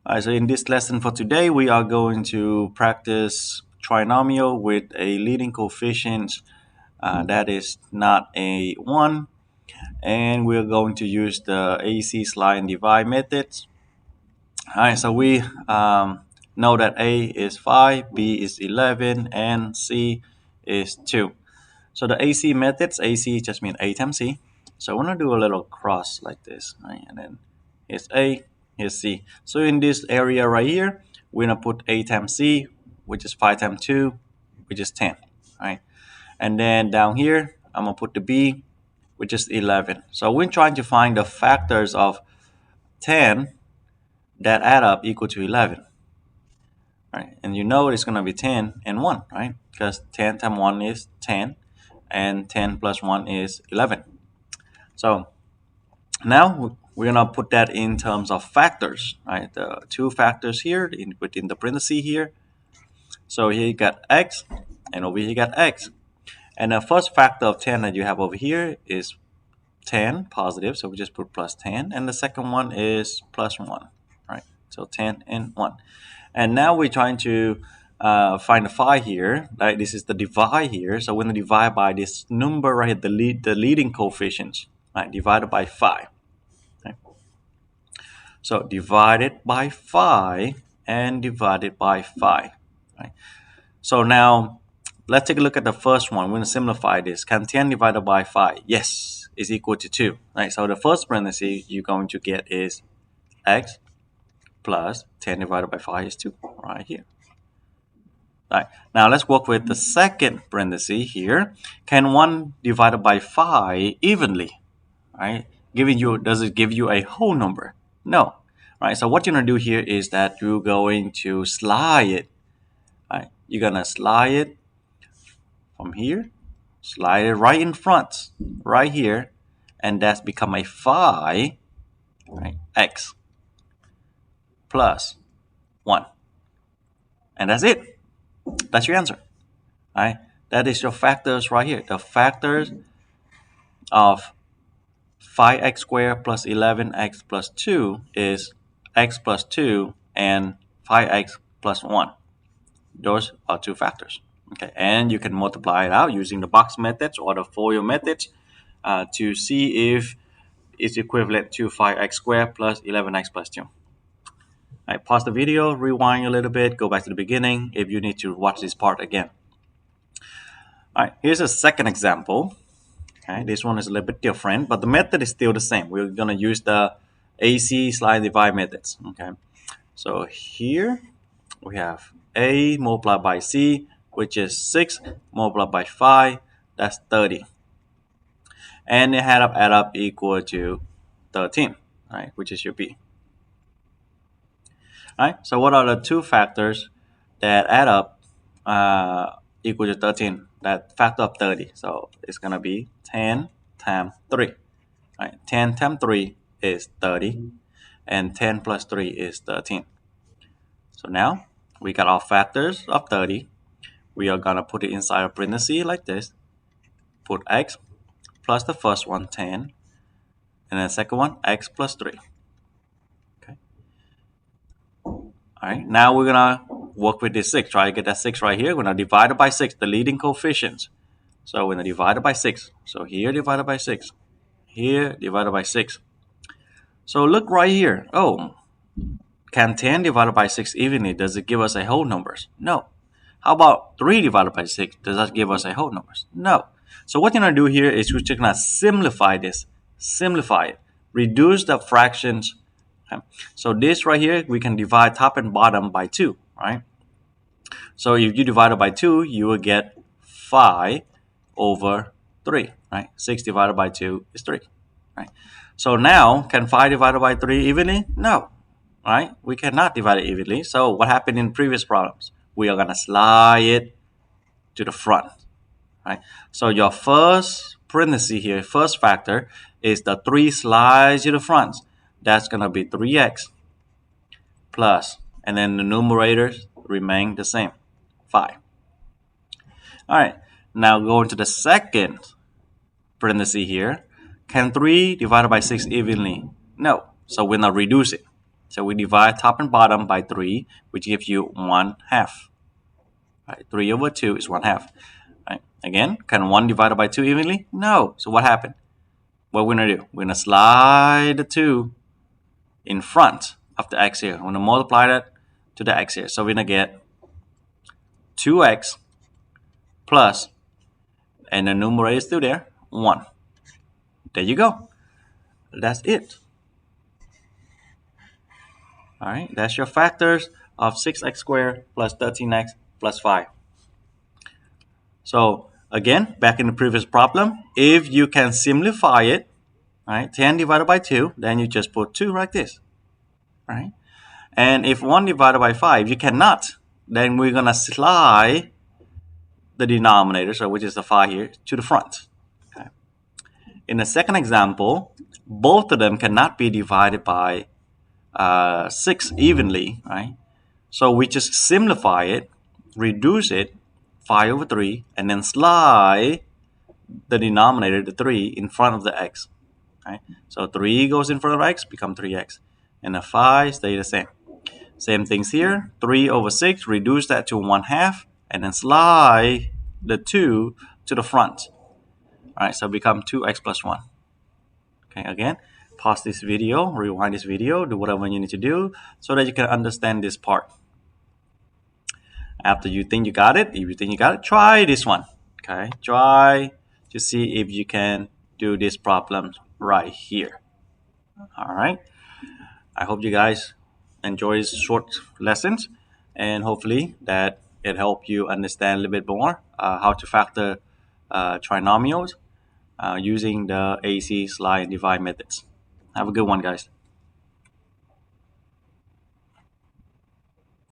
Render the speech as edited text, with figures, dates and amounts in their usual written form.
Alright, so in this lesson for today, we are going to practice trinomial with a leading coefficient that is not a 1. And we're going to use the AC slide and divide methods. Alright, so we know that A is 5, B is 11, and C is 2. So the AC methods, AC just means A times C. So I want to do a little cross like this, right? And then here's A, here's C. So in this area right here, we're going to put A times C, which is 5 times 2, which is 10, right? And then down here, I'm going to put the B, which is 11. So we're trying to find the factors of 10 that add up equal to 11. Right? And you know it's going to be 10 and 1, right? Because 10 times 1 is 10, and 10 plus 1 is 11. So now we're going to put that in terms of factors, right? The two factors here within the parenthesis here. So here you got x, and over here you got x. And the first factor of 10 that you have over here is 10 positive, so we just put plus 10. And the second one is plus 1, right? So 10 and 1. And now we're trying to find the phi here. Right? This is the divide here. So we're going to divide by this number right here, the leading coefficients, right? Divided by phi. Okay? So divided by phi and divided by phi. Right? So now let's take a look at the first one. We're going to simplify this. Can 10 divided by phi? Yes, is equal to 2. Right? So the first parenthesis you're going to get is x plus 10 divided by phi is 2 right here. Right. Now let's work with the second parenthesis here. Can 1 divided by phi evenly? Right? Does it give you a whole number? No. Right. So what you're gonna do here is that you're going to slide it. Right? You're gonna slide it from here, slide it right in front, right here, and that's become a phi, right? X plus 1. And that's it. That's your answer. Right? That is your factors right here. The factors of phi x squared plus 11x plus 2 is x plus 2 and phi x plus 1. Those are two factors. Okay, and you can multiply it out using the box methods or the FOIL methods to see if it's equivalent to phi x squared plus 11x plus 2. Right, pause the video, rewind a little bit, go back to the beginning if you need to watch this part again. All right, here's a second example. Okay, this one is a little bit different, but the method is still the same. We're going to use the AC slide divide methods. Okay, so here we have A multiplied by C, which is 6 multiplied by 5, that's 30. And they add up equal to 13, right, which is your B. All right, so what are the two factors that add up equal to 13? That factor of 30. So it's going to be 10 times 3. Right? 10 times 3 is 30. And 10 plus 3 is 13. So now we got our factors of 30. We are going to put it inside a parenthesis like this. Put x plus the first one, 10. And the second one, x plus 3. Okay. All right, now we're going to work with this 6. Try to get that 6 right here. We're going to divide it by 6, the leading coefficients. So we're going to divide it by 6. So here divided by 6. Here divided by 6. So look right here. Oh, can 10 divided by 6 evenly? Does it give us a whole numbers? No. How about 3 divided by 6? Does that give us a whole numbers? No. So what you're going to do here is we're just going to simplify this. Simplify it. Reduce the fractions. Okay. So this right here, we can divide top and bottom by 2, right? So if you divide it by 2, you will get 5 over 3, right? 6 divided by 2 is 3, right? So now, can 5 divided by 3 evenly? No, right? We cannot divide it evenly. So what happened in previous problems? We are going to slide it to the front, right? So your first parenthesis here, first factor, is the 3 slides to the front. That's going to be 3x plus, and then the numerators remain the same, 5. All right, now going to the second parenthesis here. Can 3 divided by 6 evenly? No, so we're going to reduce it. So we divide top and bottom by 3, which gives you 1/2. Right? 3 over 2 is 1/2. Right? Again, can 1 divided by 2 evenly? No. So what happened? What we're going to do? We're going to slide the 2 in front of the x here. I'm going to multiply that to the x here. So we're going to get 2x plus, and the numerator is still there, 1. There you go. That's it. All right, that's your factors of 6x squared plus 13x plus 5. So again, back in the previous problem, if you can simplify it, right, 10 divided by 2, then you just put 2 like this, right? And if 1 divided by 5, you cannot, then we're going to slide the denominator, so which is the 5 here, to the front. Okay. In the second example, both of them cannot be divided by 6 evenly, right? So we just simplify it, reduce it, 5 over 3, and then slide the denominator, the 3, in front of the x. Right? So 3 goes in front of x, become 3x. And the 5 stay the same. Same things here. 3 over 6, reduce that to 1/2, and then slide the 2 to the front. All right, so become 2x plus 1. Okay, again, pause this video, rewind this video, do whatever you need to do so that you can understand this part. After you think you got it, if you think you got it, try this one. Okay, try to see if you can do this problem right here. All right, I hope you guys enjoy these short lessons, and hopefully that it helped you understand a little bit more how to factor trinomials using the AC slide and divide methods. Have a good one, guys.